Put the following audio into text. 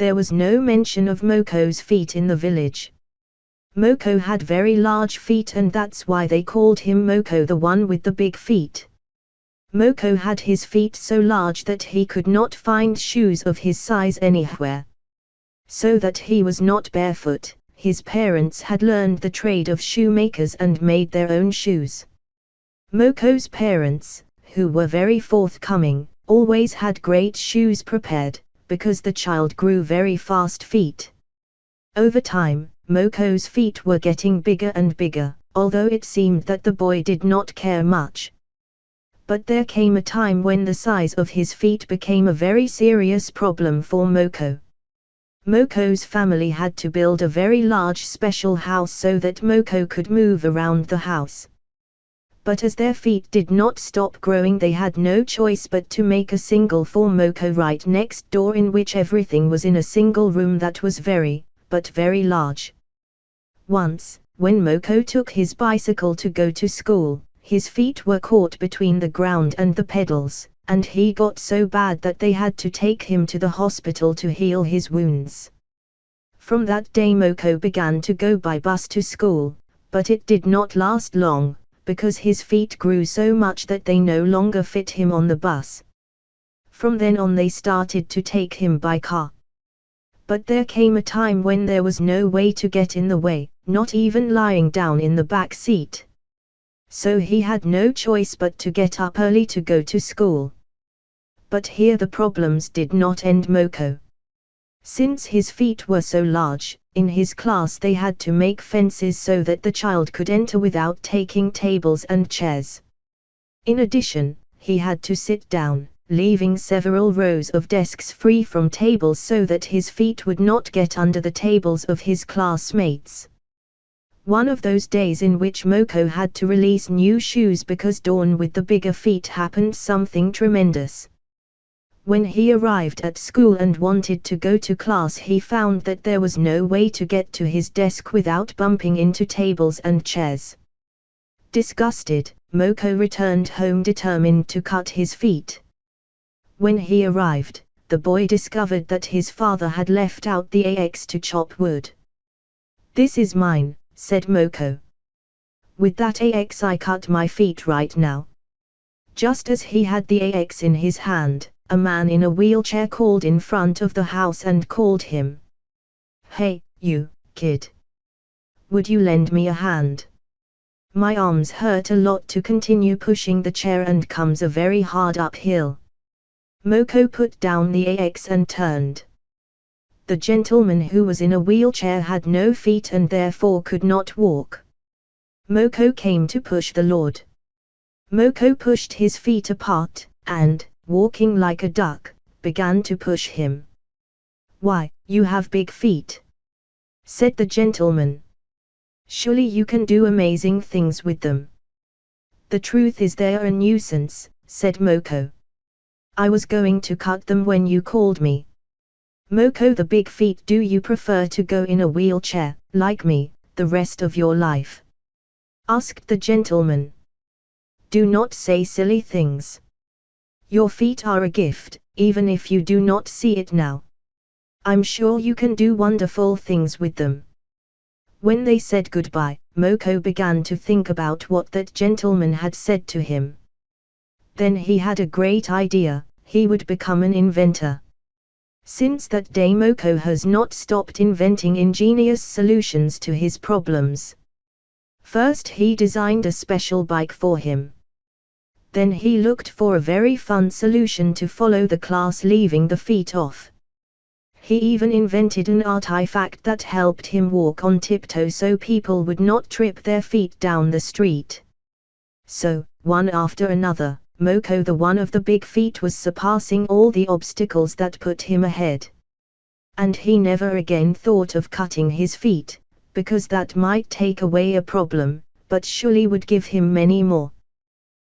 there was no mention of Moko's feet in the village. Moko had very large feet, and that's why they called him Moko, the one with the big feet. Moko had his feet so large that he could not find shoes of his size anywhere. So that he was not barefoot, his parents had learned the trade of shoemakers and made their own shoes. Moko's parents, who were very forthcoming, always had great shoes prepared, because the child grew very fast feet. Over time, Moko's feet were getting bigger and bigger, although it seemed that the boy did not care much. But there came a time when the size of his feet became a very serious problem for Moko. Moko's family had to build a very large special house so that Moko could move around the house. But as their feet did not stop growing, they had no choice but to make a single for Moko right next door, in which everything was in a single room that was very large. Once, when Moko took his bicycle to go to school, his feet were caught between the ground and the pedals, and he got so bad that they had to take him to the hospital to heal his wounds. From that day Moko began to go by bus to school, but it did not last long, because his feet grew so much that they no longer fit him on the bus. From then on they started to take him by car. But there came a time when there was no way to get in the way, not even lying down in the back seat. So he had no choice but to get up early to go to school. But here the problems did not end Moko. Since his feet were so large, in his class they had to make fences so that the child could enter without taking tables and chairs. In addition, he had to sit down, leaving several rows of desks free from tables so that his feet would not get under the tables of his classmates. One of those days in which Moko had to release new shoes because Dawn with the bigger feet happened something tremendous. When he arrived at school and wanted to go to class, he found that there was no way to get to his desk without bumping into tables and chairs. Disgusted, Moko returned home determined to cut his feet. When he arrived, the boy discovered that his father had left out the axe to chop wood. "This is mine," said Moko. "With that axe I cut my feet right now." Just as he had the axe in his hand, a man in a wheelchair called in front of the house and called him. "Hey, you, kid. Would you lend me a hand? My arms hurt a lot to continue pushing the chair and comes a very hard uphill." Moko put down the axe and turned. The gentleman who was in a wheelchair had no feet and therefore could not walk. Moko came to push the lord. Moko pushed his feet apart, and, walking like a duck, began to push him. "Why, you have big feet," said the gentleman. "Surely you can do amazing things with them." "The truth is they're a nuisance," said Moko. "I was going to cut them when you called me." "Moko the big feet, do you prefer to go in a wheelchair, like me, the rest of your life?" asked the gentleman. "Do not say silly things. Your feet are a gift, even if you do not see it now. I'm sure you can do wonderful things with them." When they said goodbye, Moko began to think about what that gentleman had said to him. Then he had a great idea: he would become an inventor. Since that day Moko has not stopped inventing ingenious solutions to his problems. First he designed a special bike for him. Then he looked for a very fun solution to follow the class leaving the feet off. He even invented an artifact that helped him walk on tiptoe so people would not trip their feet down the street. So, one after another, Moko the one of the big feet was surpassing all the obstacles that put him ahead. And he never again thought of cutting his feet, because that might take away a problem, but surely would give him many more.